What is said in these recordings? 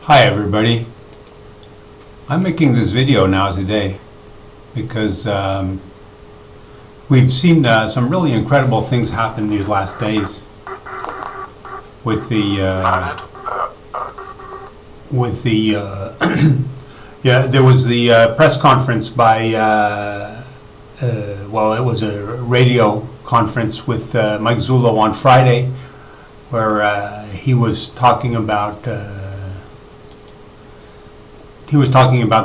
Hi everybody. I'm making this video now today because we've seen some really incredible things happen these last days with the yeah, there was the press conference by well, it was a radio conference with Mike Zullo on Friday, where he was talking about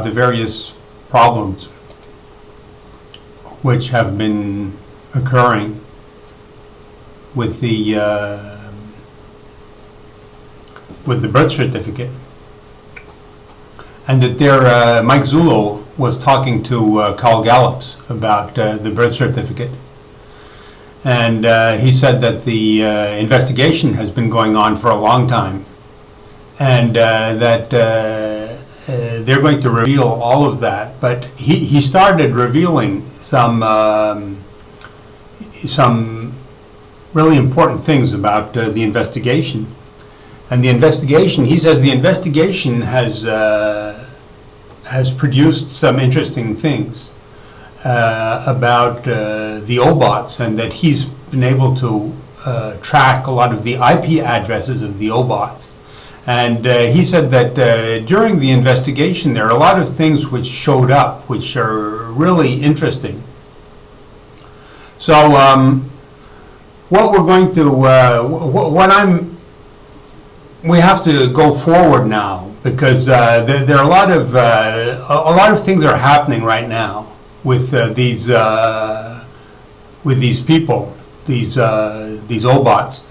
the various problems which have been occurring with the birth certificate, and that there Mike Zullo was talking to Carl Gallups about the birth certificate, and he said that the investigation has been going on for a long time, and that they're going to reveal all of that. But he started revealing some really important things about the investigation. And the investigation, he says, the investigation has produced some interesting things about the OBOTs, and that he's been able to track a lot of the IP addresses of the OBOTs. And he said that during the investigation there are a lot of things which showed up which are really interesting. So what we're going to, we have to go forward now, because there are a lot of things are happening right now with these people, these OBOTs.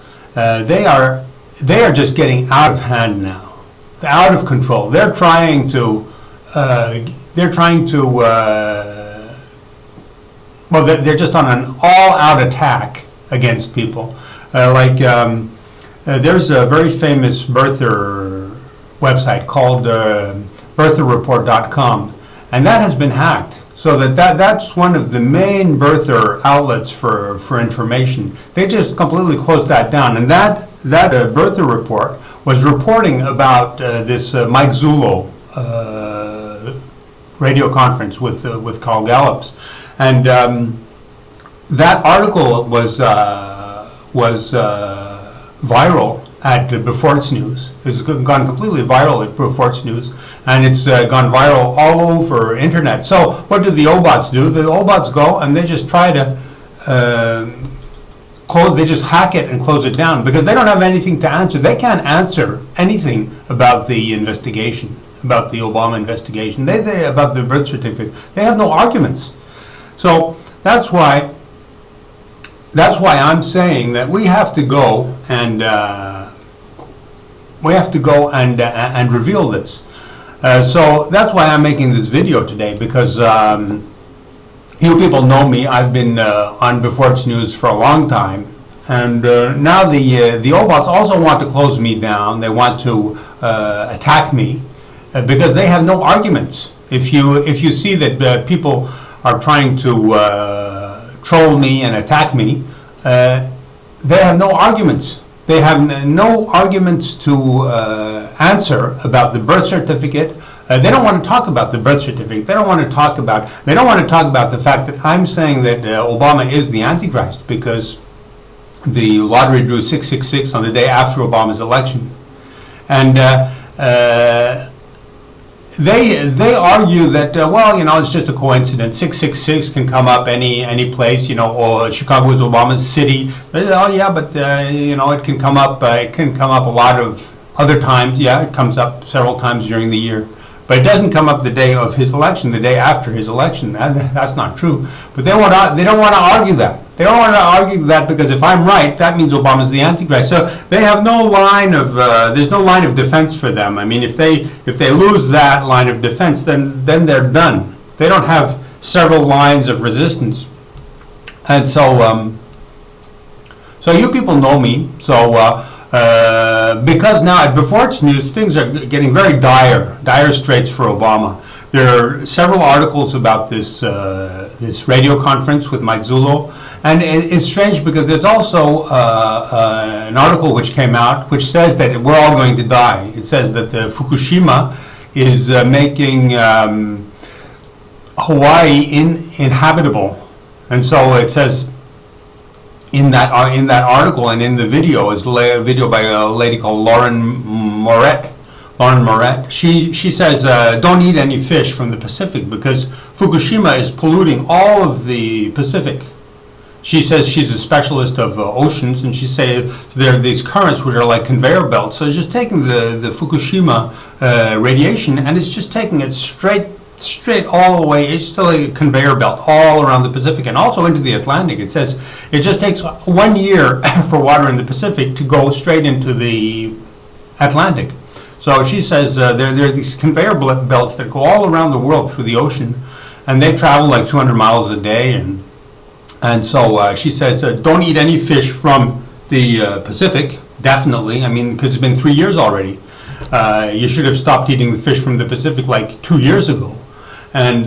They are just getting out of hand now, out of control. They're trying to well, they're just on an all-out attack against people. There's a very famous birther website called birtherreport.com, and that has been hacked. So that's one of the main birther outlets for information. They just completely closed that down, and that birther report was reporting about this Mike Zullo radio conference with Carl Gallups, and that article was viral at Befort's News. It's gone completely viral at Befort's News, and it's gone viral all over internet. So what do the OBOTs do? The OBOTs go and they just try to they just hack it and close it down, because they don't have anything to answer. They can't answer anything about the investigation, about the Obama investigation, they about the birth certificate. They have no arguments. So that's why I'm saying that we have to go and reveal this. So that's why I'm making this video today, because you people know me. I've been on Befort's News for a long time, and now the OBOTs also want to close me down. They want to attack me because they have no arguments. If you see that people are trying to troll me and attack me, they have no arguments. They have no arguments to answer about the birth certificate. They don't want to talk about the birth certificate. They don't want to talk about the fact that I'm saying that Obama is the Antichrist, because the lottery drew 666 on the day after Obama's election. And they argue that, well, it's just a coincidence. 666 can come up any place, or Chicago is Obama's city. Oh yeah, but it can come up. It can come up a lot of other times. Yeah, it comes up several times during the year. But it doesn't come up the day of his election, the day after his election. That's not true. But they don't want to argue that. They don't want to argue that, because if I'm right, that means Obama's the Antichrist. So they have no line of there's no line of defense for them. I mean, if they lose that line of defense, then they're done. They don't have several lines of resistance. And so so you people know me. So because now at Befort's News things are getting very dire straits for Obama, There are several articles about this radio conference with Mike Zullo, and it's strange because there's also an article which came out which says that we're all going to die. It says that the Fukushima is making Hawaii inhabitable, and so it says in that article and in the video is a video by a lady called Lauren Moret. She says don't eat any fish from the Pacific because Fukushima is polluting all of the Pacific. She says she's a specialist of oceans, and she says there are these currents which are like conveyor belts. So it's just taking the Fukushima radiation, and it's just taking it straight all the way. It's still like a conveyor belt all around the Pacific and also into the Atlantic. It says it just takes 1 year for water in the Pacific to go straight into the Atlantic. So she says there are these conveyor belts that go all around the world through the ocean, and they travel like 200 miles a day. And so she says don't eat any fish from the Pacific, definitely. I mean, because it's been 3 years already. You should have stopped eating the fish from the Pacific like 2 years ago. And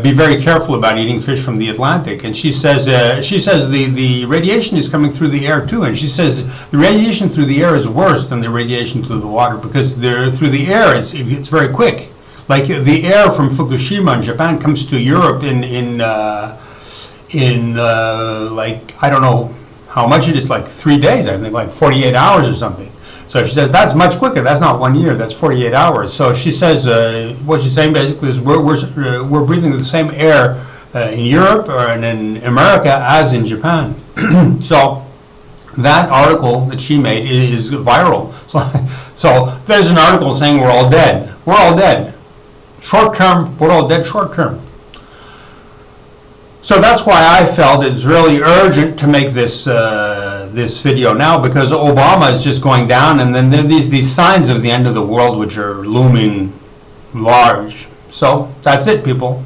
be very careful about eating fish from the Atlantic. And she says the radiation is coming through the air too. And she says the radiation through the air is worse than the radiation through the water because through the air it's very quick. Like the air from Fukushima in Japan comes to Europe in like, I don't know how much it is, like 3 days, I think, like 48 hours or something. So she says that's much quicker. That's not 1 year. That's 48 hours. So she says what she's saying basically is we're breathing the same air in Europe and in America as in Japan. So that article that she made is viral. So there's an article saying we're all dead. We're all dead. Short term, we're all dead short term. So that's why I felt it's really urgent to make this this video now, because Obama is just going down, and then there are these signs of the end of the world which are looming large. So that's it, people.